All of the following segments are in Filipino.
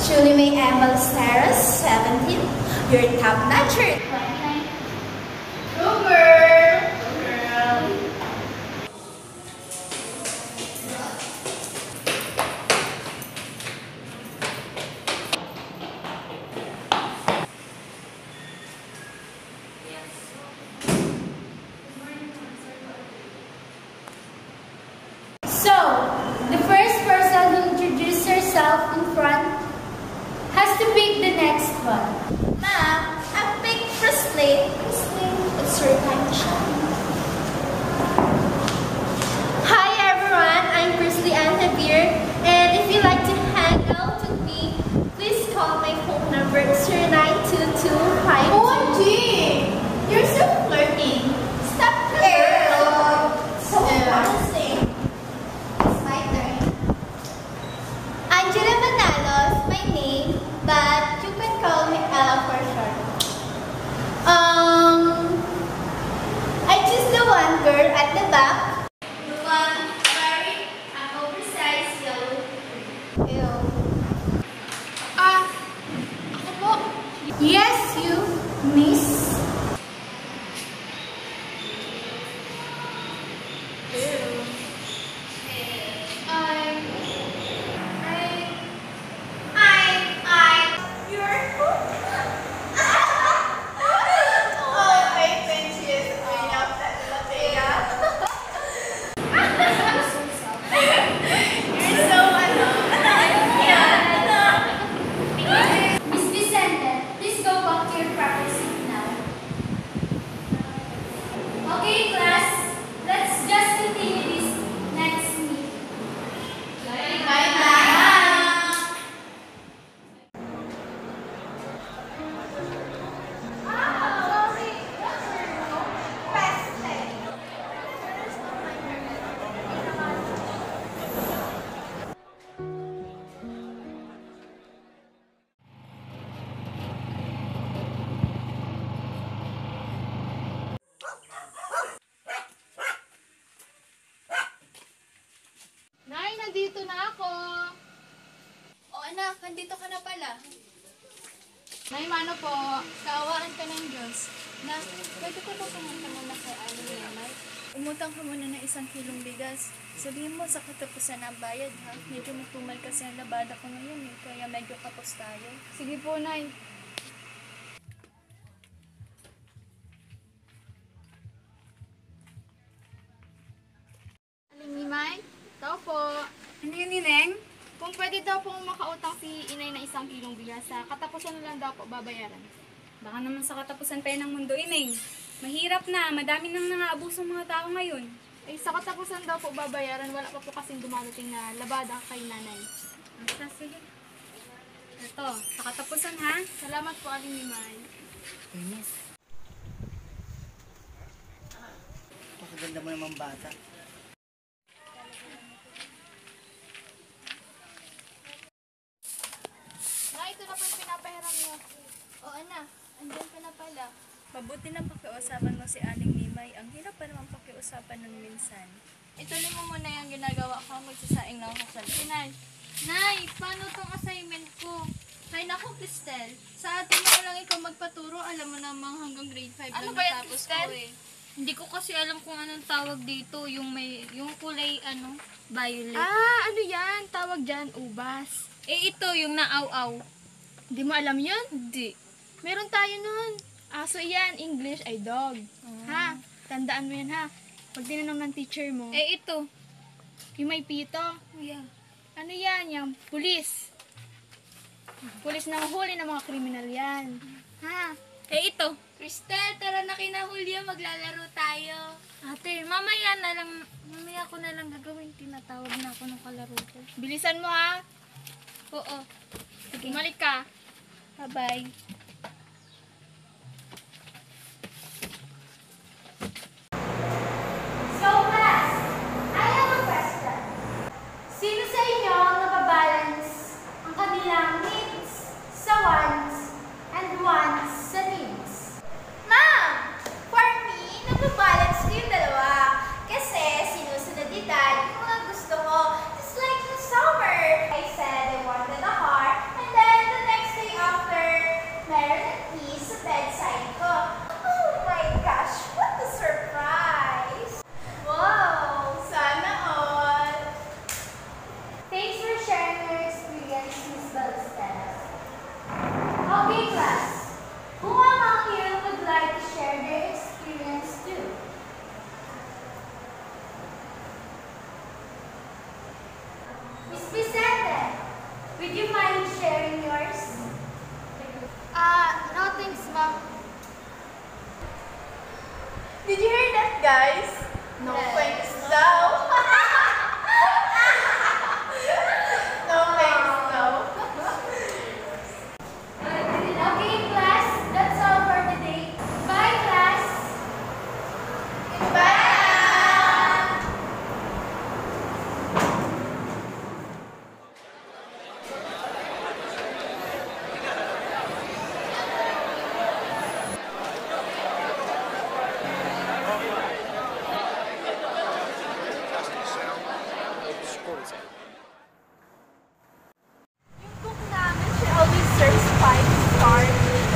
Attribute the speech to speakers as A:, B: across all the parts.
A: Julie May Emma Sarah, 17. Your top notcher. Go girl! Go girl! So, the first person who introduces herself in front has to pick the next one. Ma'am, I picked Presley. Presley, it's your time to shine. Hi everyone, I'm Presley Ann Javier, and if you'd like to hang out with me, please call my phone number 092252. OMG! You're so flirty. Stop flirting. So embarrassing. It's my turn. Angela Manalo is my name, but you can call me Ella for short. I choose the one girl at the back. The one wearing an oversized yellow. Ew. Ako po. Yes, you, miss.
B: nandito na ako.
A: O anak, nandito ka na pala.
B: Nay, mano po, kaawaan ka ng Diyos. Na, pwede ko ba pumunta muna kay Aling Nenay?
A: Umutang ka muna ng 1 kilong bigas. Sabihin mo sa katapusan ng bayad ha. Medyo matumal kasi ang labada ko ngayon eh. Kaya medyo kapos tayo.
B: Sige po, Nay. Aling Nimay? Tao po.
C: Ano yun, Nineng?
B: Kung pwede daw pong makautang si inay na 1 kilong bigas, sa katapusan na lang daw po babayaran.
C: Baka naman sa katapusan pa yun ng mundo, Ineng. Mahirap na, madami nang nang-aabusong mga tao ngayon.
B: Eh, sa katapusan daw po babayaran, wala pa po kasing dumarating na labada kay nanay.
C: Basta, sige. Ito, sa katapusan ha.
B: Salamat po, Aling Nimay.
D: Ines. Pakaganda mo naman bata.
B: Na, ito na po yung pinapahiram niyo.
A: O anak, andyan ka na pala.
E: Mabuti na pakiusapan mo si Aling Nimay. Ang hirap pa naman pakiusapan nun minsan.
A: Ituloy mo muna yung ginagawa ko. Magsasaing na ako sa
B: Nay,
A: Nay, paano tong assignment ko? Ay naku, Cristel. Sa atin na lang ikaw magpaturo. Alam mo namang hanggang grade 5
B: Ano
A: lang
B: ba yan,
A: natapos
B: Cristel?
A: ko eh. Hindi ko kasi alam kung anong tawag dito. Yung kulay, violet.
B: ano yan? Tawag dyan, ubas.
A: Eh ito, yung naaw-aw.
B: Hindi mo alam yun?
A: Hindi.
B: Meron tayo nun. Aso yan, English ay dog. Ha? Tandaan mo yan ha. Pag tinanong ng teacher mo,
A: Eh ito.
B: yung may pito,
A: Yeah.
B: ano yan? Yung pulis. Pulis na huli ng mga kriminal yan. Ha?
A: Eh ito. Cristel, tara na kina Julio, maglalaro tayo. Ate, mamaya ko na lang gagawin. Tinatawag na ako ng kalaro ko.
B: Bilisan mo ha.
A: Oo.
B: Bumalik ka.
A: Bye-bye. So class, I have a question. Sino sa inyo ang nababalance ang kanilang needs sa wants and wants sa needs? Ma'am, for me, nababalance ko yung dalawa. Kasi sinusunodidad yung mga gusto ko. Just like the summer. I said I wanted a car, and then the next day after, meron at least sa bedside ko. Oh my gosh, what a surprise! Wow, sana all! Thanks for sharing your experience, Miss Balestella. Okay, class. Who among you would like to share their experience too? Miss Vicente, would you mind sharing yours? No thanks, Mom. Did you hear that, guys? No thanks daw. No thanks daw. Okay, class. That's all for today. Bye, class. Goodbye. Yung cook namin, she always serves 5-star meal.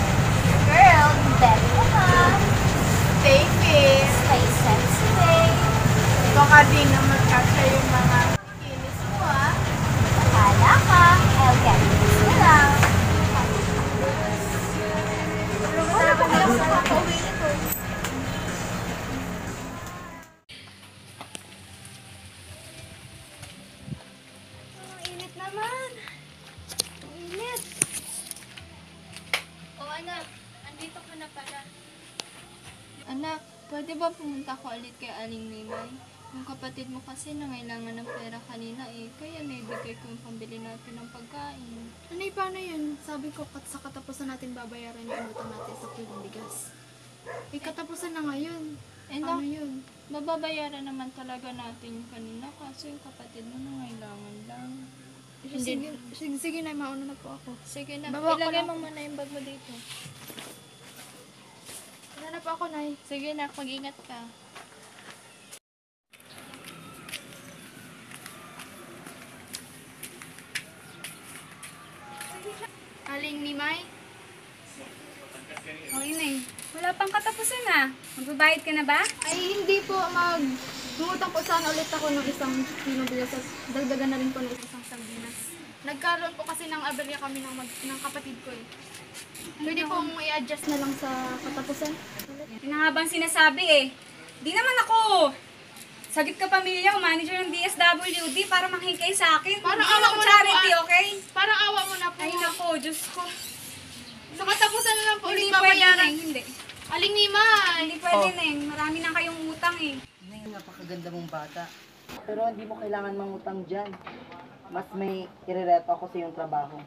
A: Girl, you better naman. Stay fit. Stay sensitive.
C: Ikaw ka din na magkasya yung mga
A: Kinis mo ah. Bahala ka. I'll get this na lang. Ano ba kayo sa kakauwi nito? Ang init naman. Ang init. O anak, andito ka na pala. Anak, pwede ba pumunta ko ulit kay Aling Nimay? Yung kapatid mo kasi nangailangan ng pera kanina eh. Kaya naibigay ko yung pambili natin ng pagkain.
B: Anay, paano yun? Sabi ko, sa katapusan natin babayaran yung utang natin sa kilong bigas. Eh, katapusan na ngayon.
A: Eh,
B: Paano yun?
A: mababayaran naman talaga natin yung kanina kaso yung kapatid mo nangailangan lang.
B: Sige na, mauna na po ako.
A: Sige na,
B: Baba ko
A: ilagay
B: na.
A: mo muna yung bag mo dito.
B: Wala na po ako, Nay.
A: Sige na, mag-ingat ka.
B: Aling Nimay?
C: O, Ineng. Wala pang katapusan ah. Magbabayad ka na ba?
B: Ay, hindi po. Gumutang po sana ulit ako ng isang kilong bigas. Dagdagan na rin po ng isang sardinas. Nagkaroon po kasi ng aberya kami ng kapatid ko eh. Pwede pong i-adjust na lang sa katapusan.
C: Yun na nga bang sinasabi eh. Di naman ako sagip ka pamilya o manager ng DSWD para manghikay sa akin.
B: Parang
C: Hindi
B: awa
C: ako
B: mo na
C: charity,
B: po,
C: okay?
B: Parang awa mo na po.
C: Ay nako, Diyos ko.
B: Sa katapusan na lang po
C: Hindi
B: ulit
C: pwede,
B: babayaran.
C: Neng. Hindi.
B: Aling Nimay!
C: Hindi pwede, Neng. Marami na kayong utang eh.
D: Neng, napakaganda mong bata. Pero hindi mo kailangan mangutang dyan. Mas may irereto ako sa iyong trabaho.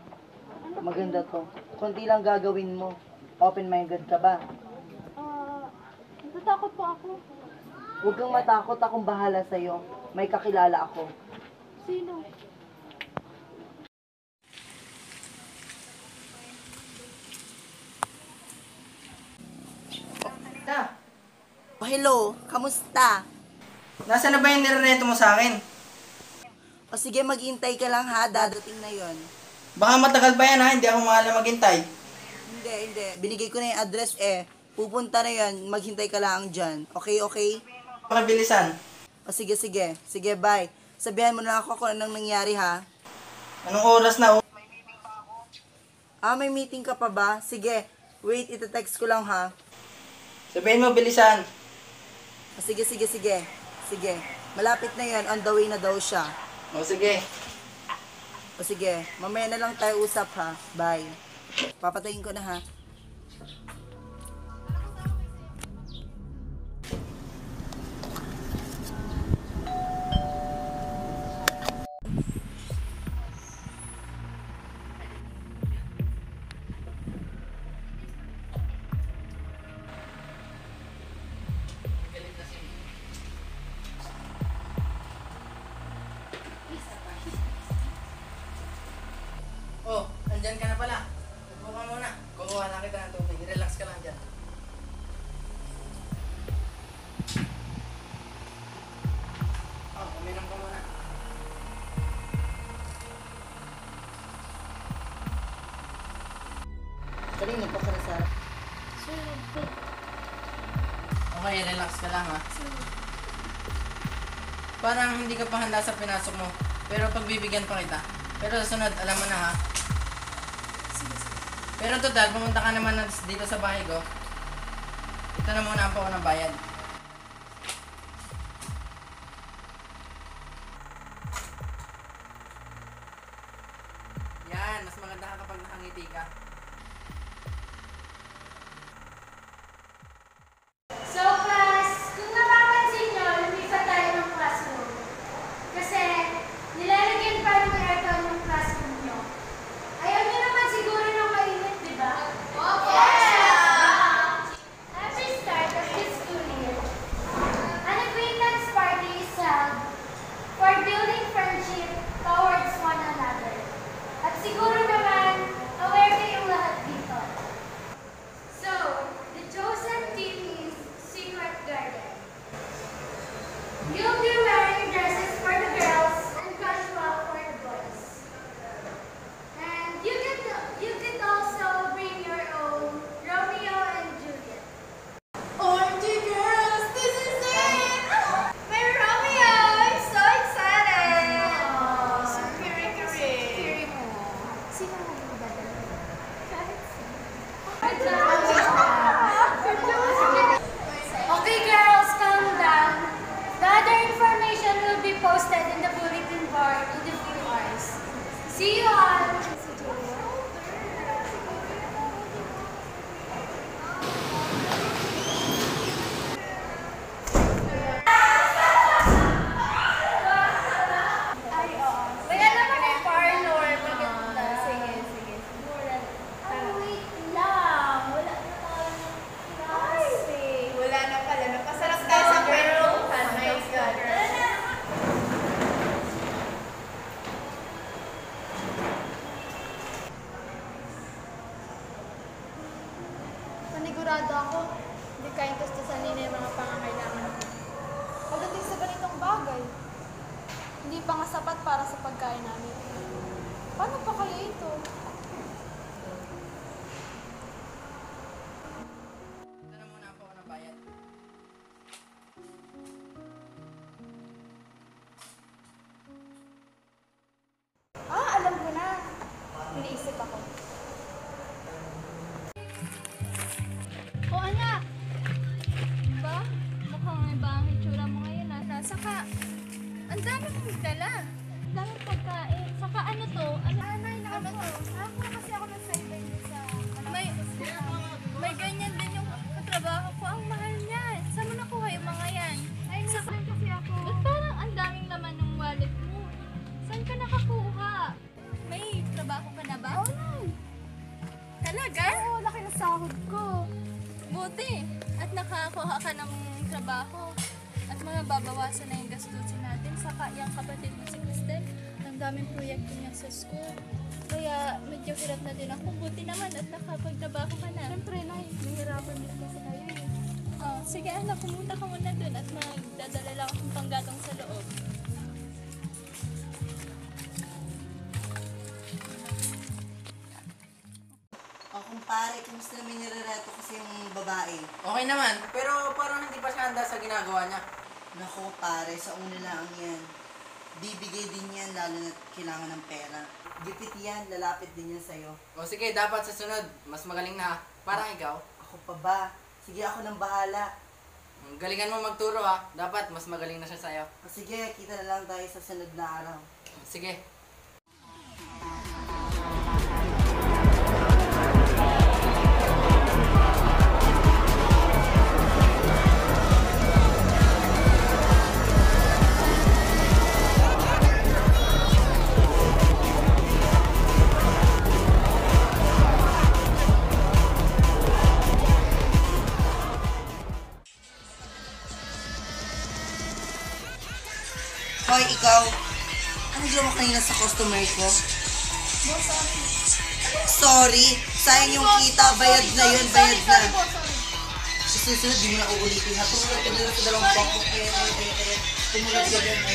D: Maganda to. Kunti lang gagawin mo. Open-minded ka ba?
B: Natatakot po ako.
D: Huwag kang matakot, akong bahala sa'yo. May kakilala ako.
B: Sino?
D: Oh, hello, kamusta?
F: Nasaan na ba yung nirereto mo sa akin?
D: O sige, maghintay ka lang ha, dadating na yon.
F: Baka matagal pa yan ha, hindi ako maalam maghintay.
D: Hindi. Binigay ko na yung address eh. Pupunta na yan, maghintay ka lang dyan. Okay?
F: Pakabilisan.
D: O sige. Sige, bye. Sabihan mo na ako kung anong nangyari ha.
F: Anong oras na?
D: May meeting ka pa ba? Sige, wait, itetext ko lang ha.
F: Sabihin mo, bilisan.
D: O sige. Malapit na yan, on the way na daw siya.
F: O sige.
D: O sige, mamaya na lang tayo usap ha. Bye. Papatayin ko na ha.
F: Oh, andyan ka na pala. Upo ka muna. Kukuha na kita ng tubig. Relax ka lang dyan. Oh, uminom ka muna.
D: Kanino pa ka na Sarah?
F: Okay, relax ka lang ha. Parang hindi ka pa handa sa pinasok mo. Pero pagbibigyan pa kita. Pero sa sunod, alam mo na ha. Pero total, pumunta ka naman dito sa bahay ko. Ito na muna po ako ng bayad. Yan, mas maganda ka kapag nakangiti ka.
A: So class, kung napapansin nyo, lumipat tayo ng classroom. Kasi, nilalagyan pa ng aircon yung classroom nyo. Ayaw nyo naman siguro ng mainit, di ba? Yeah! After start of this school year, an acquaintance party is held for building friendship towards one another. At siguro naman, aware kayong lahat dito. So, the chosen team is Secret Garden. You'll be wearing dresses for the girls and casual for the boys. And you could also bring your own Romeo and Juliet. OMG girls, this is it! My Romeo! I'm so excited! Kiri mo. Sino mo dadala? Kahit Okay girls, calm down. The other information will be posted in the bulletin board in a few hours. See you all! Wala naman yung parlor. Maganda. Sige. Wait lang. Wala na tayong klase.
E: Wala na pala. Napasarap tayo sa kwentuhan. My God.
B: Panigurado ako, hindi kayang tustusan nila yung mga pangangailangan ko. Pagdating sa ganitong bagay, hindi pa nga sapat para sa pagkain namin. Paano pa kaya ito?
E: Saka, ang dami mong dala.
A: Ang daming pagkain. Saka ano to?
B: Anay, nakakuha kasi ako ng sideline sa
E: May ganyan din yung katrabaho ko. Ang mahal niyan. Saan mo nakuha yung mga yan?
B: Ay, nasa kasi ako.
A: Ba't parang ang daming laman ng wallet mo? Saan ka nakakuha?
E: May trabaho ka na ba?
B: Oo,
E: Talaga?
B: Oo, laki na sahod ko.
E: Buti. At nakakuha ka ng trabaho. At mga babawasan na yung gastusin natin. Saka yung kapatid mo si Cristel, ang daming proyekto niya sa school. Kaya medyo hirap na din ako. Buti naman at nakapagtrabaho ka na.
B: Siyempre, Nay, nahihirapan din kasi kayo eh.
E: Oh, sige anak, pumunta ka muna dun at magdadala lang akong panggatong sa loob.
D: O kumpare, kumusta naman nirereto kasi yung babae?
F: Okay naman, pero parang hindi pa siya handa sa ginagawa niya.
D: Nako pare, sa una lang yan. Bibigay din yan lalo na kailangan ng pera. Gipit yan, lalapit din yan sa'yo.
F: O sige, dapat sa sunod, mas magaling na ha. Parang ikaw.
D: Ako pa ba? Sige, ako nang bahala.
F: Galingan mo magturo ha. Dapat mas magaling na siya sa'yo.
D: O sige, kita na lang tayo sa sunod na araw.
F: Sige.
D: Hoy, ikaw. Ano ginawa kanina sa customer ko? Sorry. Sayang yung kita. Bayad na yun. Bayad na. Sa susunod, di mo na uulitin ha. Tumulat ka dito sa dalawang pangkok. Tumulat ka dito.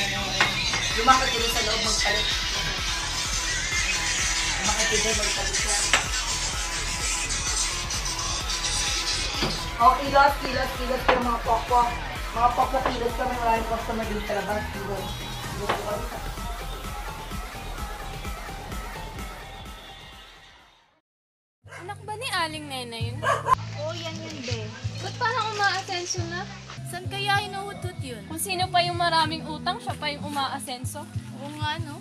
D: Lumakad ka dito sa loob magpalit. Lumakad ka dito magpalit ka. Oh, kilos kayo mga pokpok. Mga pokpok kilos kami. Maraming customer dito sa labas. Kilos po kami.
E: Anak ba ni Aling Nena yun?
B: Oo, yan yun, be.
E: Ba't parang umaasenso na? Saan kaya inuutot yun? Kung sino pa yung maraming utang, siya pa yung umaasenso. Oo nga, no?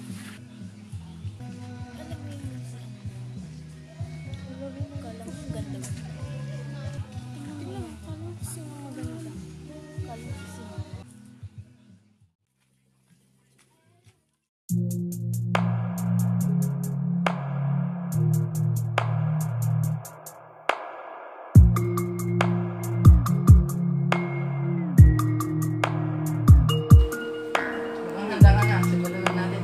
F: Mukhang handa ka na. Simulan na natin.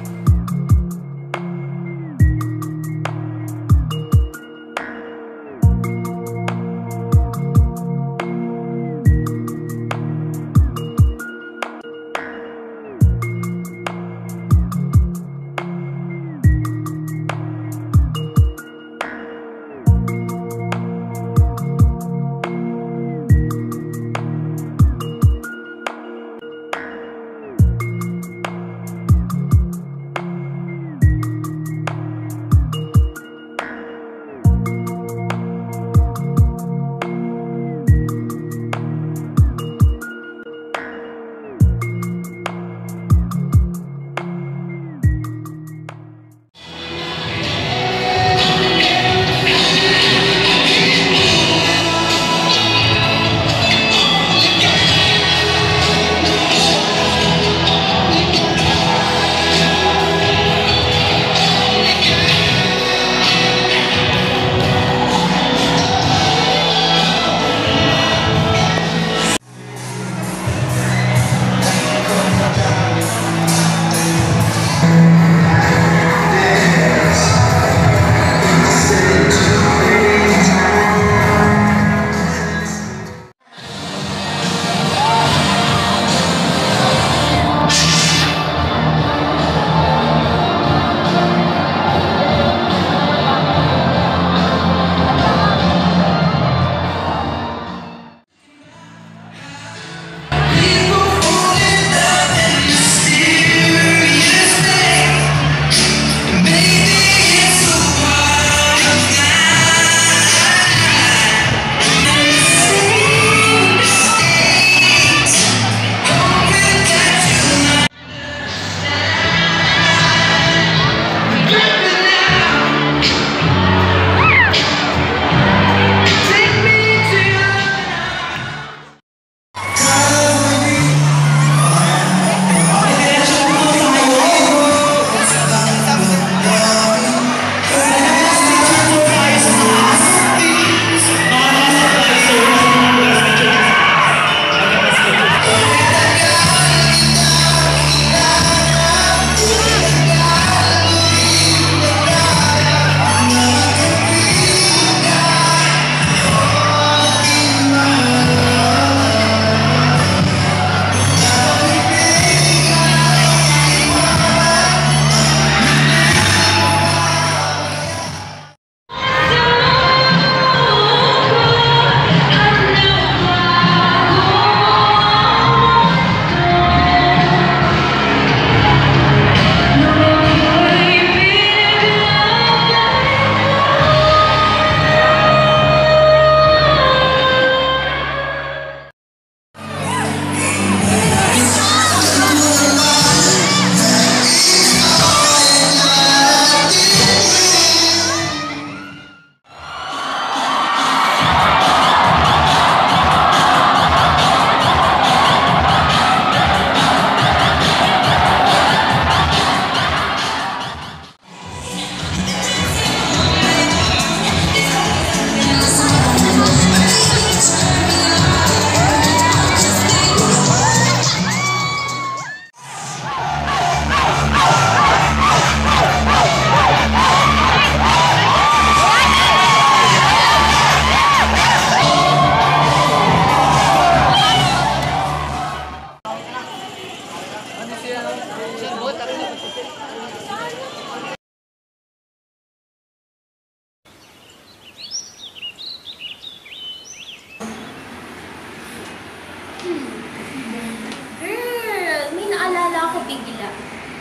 A: Girl, may naalala ako bigla.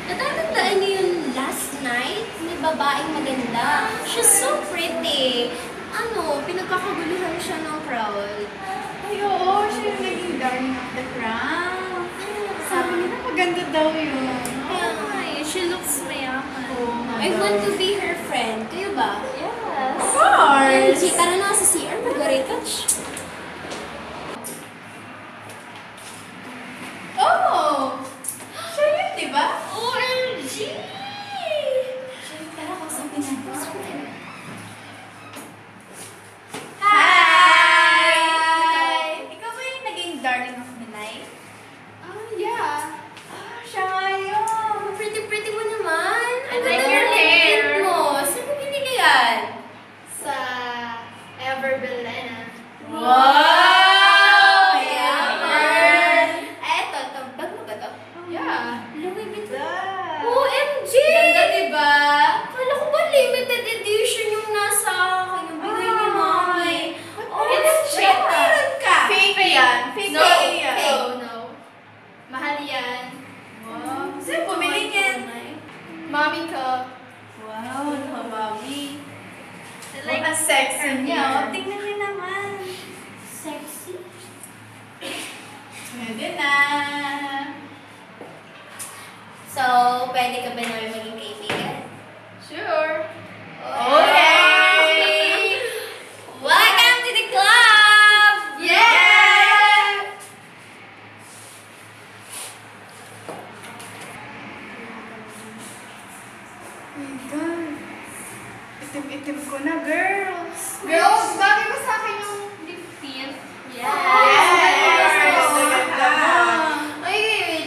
A: Natatandaan niyo yung last night? May babaeng maganda. She's so pretty. Ano, pinagkakaguluhan siya ng crowd.
B: Ay, oo, siya yung naging darling of the crowd. Sabi nila maganda daw yun.
A: Ay, she looks mayaman.
B: Oh,
A: I want to be her friend. Kayo ba? Yes.
B: Of course!
A: Angie, tara na sa CR. Mag-retouch.
B: Oh! Siya yun, di ba?
A: OMG! Tara, kausapin natin.
B: Hi! Ikaw ba yung naging darling of the night? Yeah. Siya nga yun.
A: Pretty mo naman.
B: I like your hair.
A: Mo. Saan mo binili yan?
B: Sa Everbelena.
A: Wow!
B: Yaman!
A: Eto, bag mo ba to?
B: Yeah.
A: Louis Vuitton.
B: Duh.
A: OMG!
B: Ganda, diba?
A: Kala ko ba limited edition yung nasa akin, yung bigay ni Mami?
B: It's cheap.
A: Meron ka?
B: Fake yan. Fake
A: No,
B: yan.
A: fake.
B: No. Mahal yan.
A: Wow.
B: Saan bumili niyan? Mami ko.
C: Wow, mami.
B: I like ang sexy niya.
C: Oh, tingnan niyo naman.
A: Sexy.
B: Pwede na.
A: So, pwede ka ba namin maging kaibigan?
B: Sure.
A: Okay! Welcome to the club!
B: Yeah! My God. Itim-itim ko na, girls. Girls, bagay ba sa akin yung lip tint?
A: Yes!
B: Ganda.
A: Ay,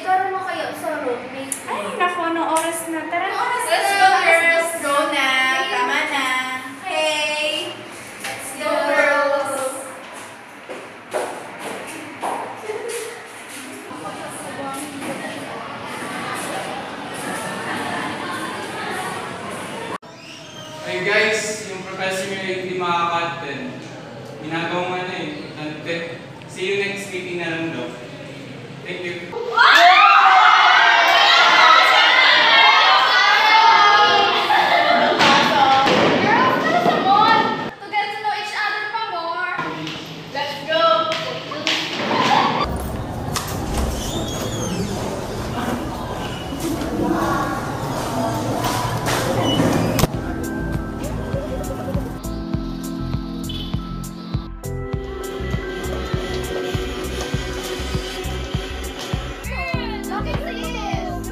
A: tara na kayo sa room.
C: Ay, naku, anong oras na? Tara.
B: Let's go, girls. Go na. Tama na.
A: Hey!
B: Let's go, girls.
G: Hey guys, yung professor nyo ay hindi makaka-attend. Ginagawa nga na eh. See you next meeting na lang daw. Thank you.
B: To get to know each other pa more. Let's go.
A: Look at this!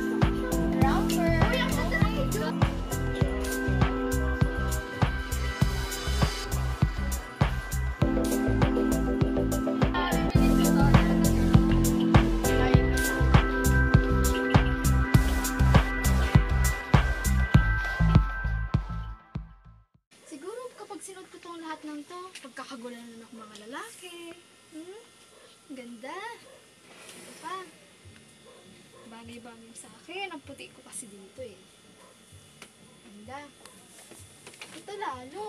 A: Romper! Uy, ang ganda ng picture!
B: Siguro kapag sinuot ko tong lahat ng to, pagkakagulan na ng mga lalaki. Ganda. Ito pa. Bagay-bagay sa akin. Ang puti ko kasi dito eh. Ganda. Ito lalo.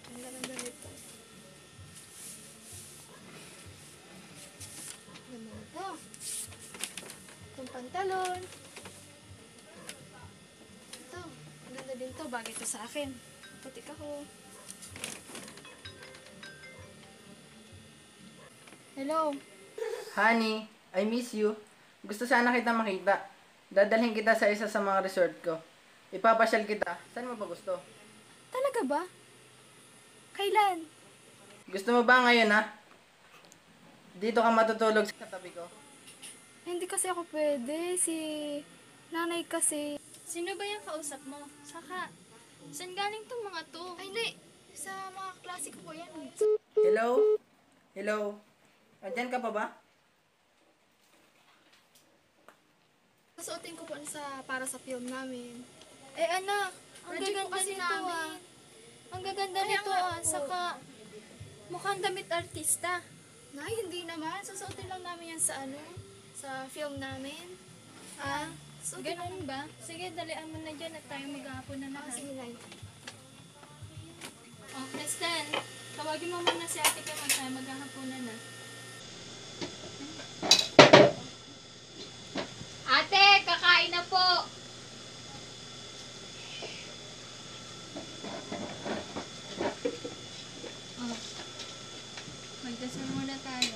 B: Ganda ng ganito. Ganda nito. Itong pantalon. Ito. Ganda din to. Bagay to sa akin. Putik ako. Hello.
F: Honey, I miss you. Gusto sana kita makita. Dadalhin kita sa isa sa mga resort ko. Ipapasyal kita. Saan mo ba gusto?
B: Talaga ba? Kailan?
F: Gusto mo ba ngayon ha? Dito ka matutulog sa katabi ko.
B: Hindi kasi ako pwede. Si nanay kasi.
E: Sino ba yung kausap mo? Saka, saan galing tong mga to?
B: Ay, hindi. Sa mga klase ko po yan.
F: Hello? Hello? Andyan ka pa ba?
B: Suotin ko po para sa film namin.
E: Eh anak, ang
B: Project ko
E: gaganda
B: kasi
E: nito
B: namin.
E: Ang gaganda nito Saka, mukhang damit artista.
B: Nay, hindi naman. Susuotin lang namin yan sa sa film namin.
E: Ganun ba? Sige, dalian mo na dyan at tayo maghahapon na na.
B: Sige, Lai.
E: Oh, Kristen, tawagin mo muna si ate ka tayo maghahapon na.
A: Ate, kakain na po!
E: Oh, magdasal muna tayo.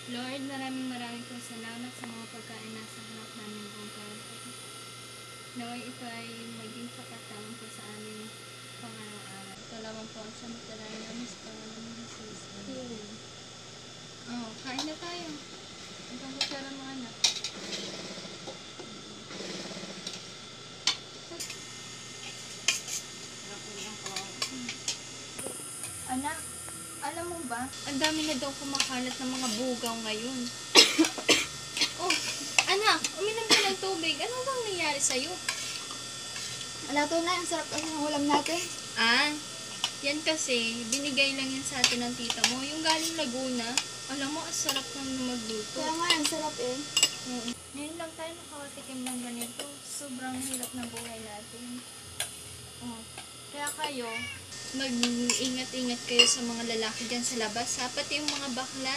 E: Lord, maraming po salamat sa mga pagkain na sa harap namin buong karon. Naway ito ay maging pakatawang po sa aming pang-araw-araw. Ito lamang po ang samantalayan namin sa pangalan ng Jesus. Amen. Oh, kain na tayo. Ang pangkutsara mo, anak. Anak, alam mo ba, ang dami na daw kumakalat ng mga bugaw ngayon. Oh, anak, uminom ka ng tubig. Ano bang nangyari sa'yo?
B: Ano to na, ang sarap kasi ng ulam natin.
E: Ah, yan kasi, binigay lang yan sa atin ng tita mo. Yung galing Laguna, alam mo, ang sarap ng magluto.
B: Kaya nga, ang sarap eh.
E: Oo. Ngayon lang tayo nakatikim ng ganito. Sobrang hirap ng buhay natin. Oh. Kaya kayo, mag-ingat-ingat kayo sa mga lalaki dyan sa labas. Pati yung mga bakla.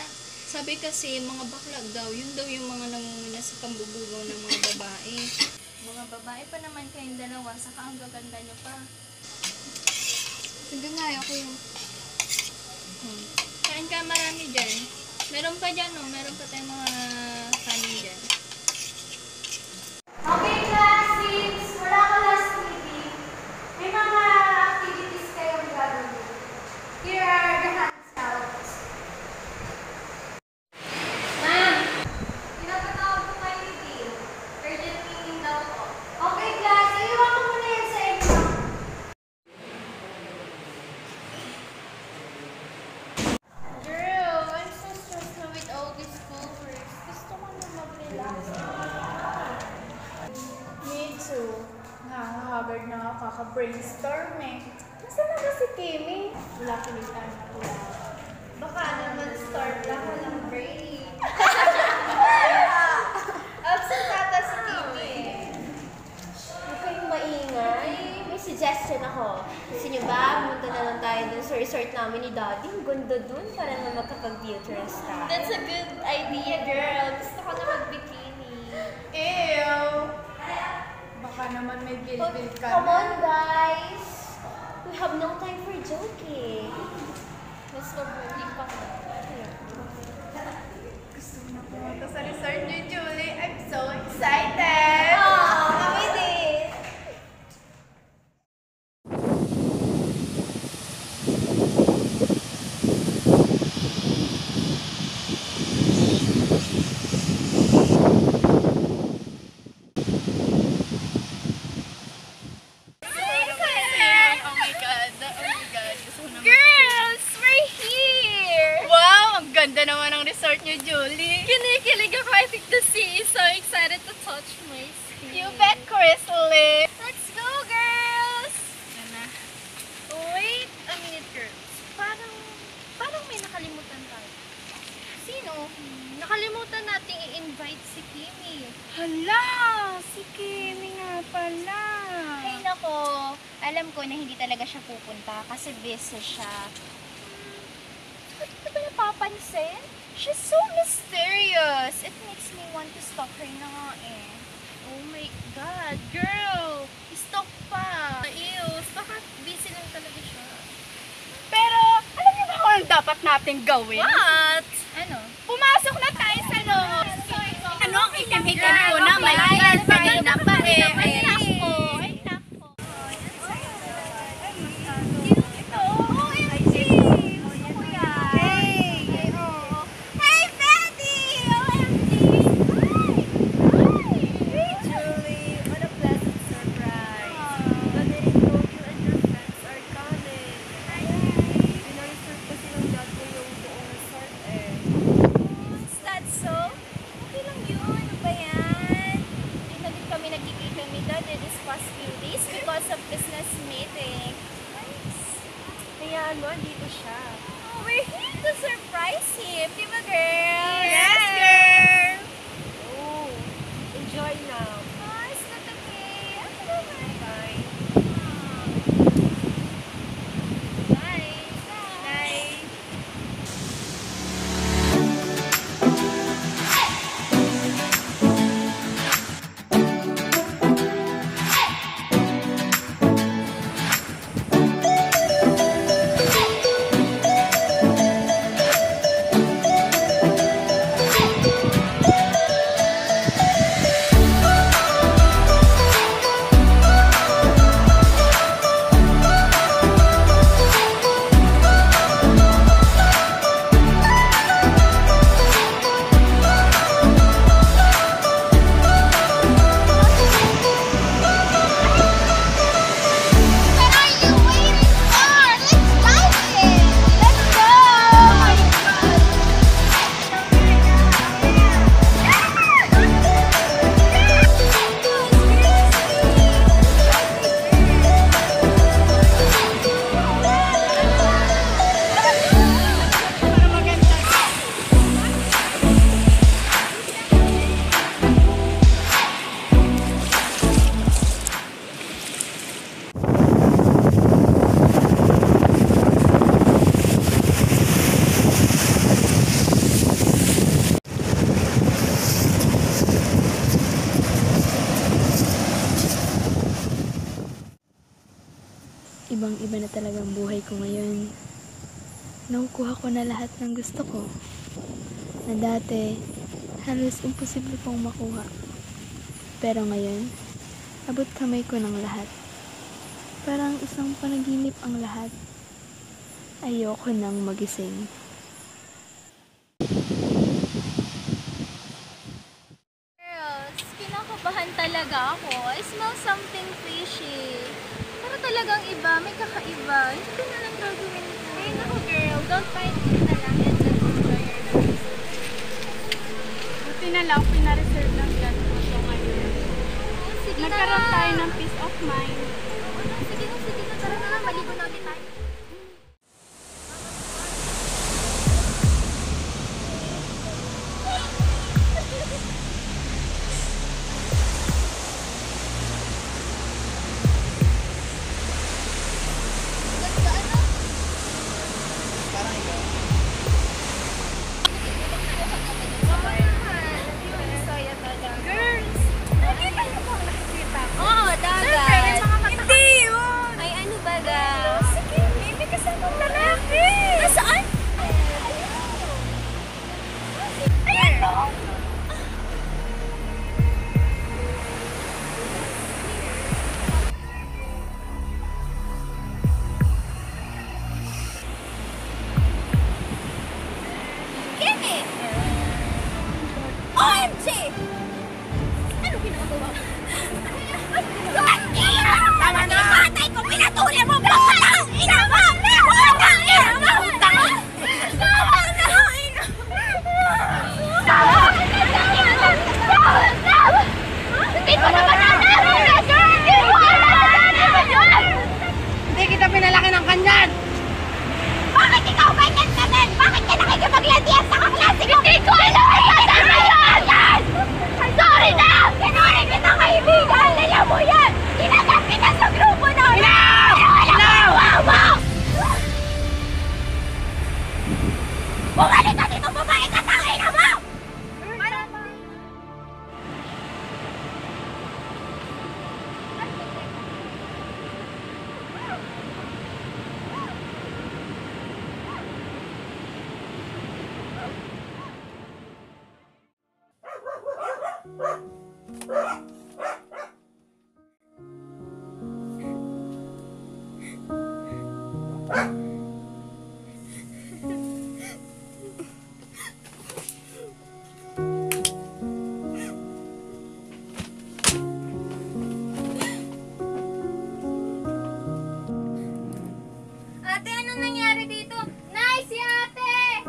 E: Sabi kasi, mga bakla daw, yun daw yung mga nangunguna sa pambubugaw ng mga babae. Mga babae pa naman kayong dalawa, saka ang gaganda nyo pa.
B: Sige nga, okay yun.
E: Kain ka marami dyan. Meron pa dyan, no? Meron pa tayong mga kanin dyan.
A: Okay, classmates! Wala ka last meeting. May mga activities kayong gagawin. Here are the handouts. Ma'am! Pinapatawag ko kayo ni Dean. Urgent meeting daw po. Okay, class. Iiwan ko muna yan sa inyo. Girl, I'm so stressed na with all these schoolworks. Gusto ko na mag-relax.
H: Me too. Nakakahagard na ako kaka-brainstorm eh. Nasaan na ba si Kimi? Wala kinitan na wala.
A: Baka naman start lang walang break. Absent tata si Kimi. Huwag kayong maingay. May suggestion ako. Gusto nyo ba? Pumunta na lang tayo dun sa resort namin ni Daddy. Ang ganda dun para na magkapag-Pinterest tayo. That's a good idea, girl. Gusto ko na mag-bikini.
H: Ew! Baka naman may bil-bil ka
A: Come
H: na.
A: on, guys. We have no time for joking. Mas mabuti pa ka.
H: Gusto mo na pumunta sa resort ni Julie. I'm so excited!
A: Aww, kami din.
H: Girls, we're here! Wow! Ang ganda naman ng resort niyo, Julie.
E: Kinikilig ako. I think the sea is so excited to touch my skin.
H: You bet, Crystal.
E: Let's go, girls! Wait a minute, girls. Parang may nakalimutan tayo. Sino? Nakalimutan nating i-invite si Kimi.
H: Hala! Si Kimi nga pala.
I: Ay nako, alam ko na hindi talaga siya pupunta kasi busy siya.
H: Hindi ka ba napapansin? She's so mysterious. It makes me want to stalk her na nga eh.
E: Oh my God, girl! Stop pa! Ew, baka busy lang talaga siya.
H: Pero, alam niyo ba kung ano dapat natin gawin?
E: What?
H: Ano? Pumasok na tayo sa loob! Ano ang itim-itim ko na? May kanina pa eh. Ay, nako! Ay, nako! Ito! OMG! Hey, Betty! OMG! Hey, Julie! What a pleasant surprise! But I didn't know you and your friends are coming. Pinareserve kasi ng dad ko yung buong resort eh. Is that so? Okay lang yun. Ano ba yan? Hindi na din kami nagkikita ni dad this past few days because of business meeting. Nice. Kaya ano, dito siya. Oh, we're here to surprise him. Di ba, girl? Yes, girl! Oh, enjoy na.
J: ibang-iba na talagang buhay ko ngayon. Nakukuha ko na lahat ng gusto ko. Na dati, halos imposible pong makuha. Pero ngayon, abot kamay ko ng lahat. Parang isang panaginip ang lahat. Ayoko nang magising.
E: Girls, kinakabahan talaga ako. I smell something fishy. Para talagang iba, may kakaiba. Hindi ko na lang gagawin ito. Ay, naku girl, don't find it na lang and just enjoy your life.
B: Buti na lang, pinareserve lang yan ko ito ngayon.
E: Sige na
B: Nagkaroon
E: nga.
B: tayo ng peace of mind.
E: Sige na, tara na nga, maligo na ulit tayo. Oo, dagat. Hindi yun! Ay, ano ba ga? Sige, may kasamang lalaki. Nasaan? Ayan mo! Kenneth! OMG! Ano ginagawa mo? Tama na! Patay ko, pinatuloy mo ba? Putang ina mo! Putang ina mo! Tama na! Hindi ko naman nalala, girl! Hindi ko alam!
D: Hindi kita pinalaki ng kanyan!
E: Bakit ikaw ganyan ka din? Bakit ka nakikipaglandian sa kaklase ko? Hindi ko alam! Kasama yan! Sorry na! Kinunin kita kaibigan! Alam mo yan! Tinagap kita sa grupo na! Ilaw! Ilaw! Bumalik ka dito! Bumalik ka! Tangay na mo! Ate, ano nangyari dito? Nice si ate!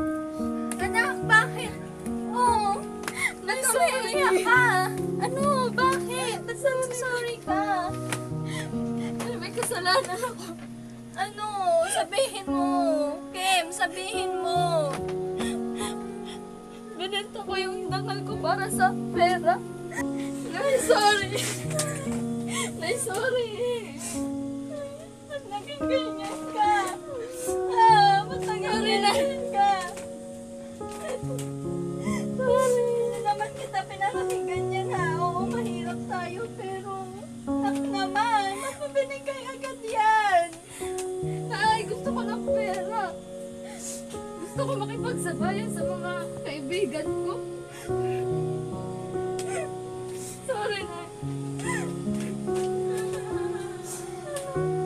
E: Anak, bakit? Oo. Nagsuya ka. Ano? Bakit? Basta sorry ka. May kasalanan ako. Ano? Sabihin mo. Kim, sabihin mo. Binenta ko yung dangal ko para sa pera. Nay, sorry. Nay, sorry. Ba't naging ganyan ka? Ba't naging ganyan ka? Sorry. Hindi naman kita pinarating ganyan ha. Oo, mahirap tayo pero tak naman. Ba't mo binigay agad yan? Ay, gusto ko ng pera. Gusto ko makipagsabayan sa mga kaibigan ko. Sorry na.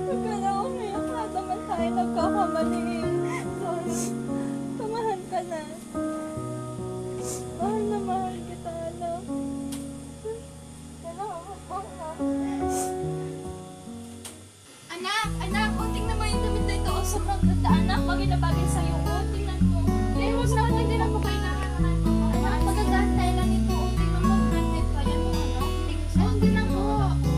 E: Huwag ka na umiyak. Lahat naman tayo nagkakamali. Sorry. Tumahan ka na. Mahal na mahal kita, alam. Salamat po, ha. Anak, tingnan mo yung damit na ito. Sobrang ganda, anak. Bagay na bagay sa'yo. Tingnan mo. Huwag na po, hindi na po kailangan. Anak, magandaan tayo lang ito. Tingnan mo, branded pa yan mo, ano? Hindi na po.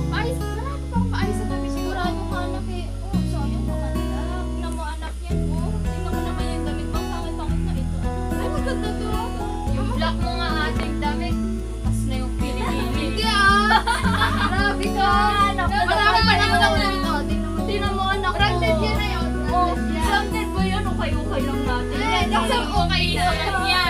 E: Maayos, marami pa akong maayos sa damit. Sigurado ka, anak, eh. Sayang naman, anak. Tingnan mo, anak yan, Tingnan mo naman yung damit. Pangit-pangit na ito. Ay, maganda to. Yung black mo nga ating damit. Tapos na yung pili-pili. Hindi, Grabe ka. Marami pa naman ako damit. Tingnan mo, anak. Branded yan na yun. Branded ba yan? Okay lang natin. Okay lang yan.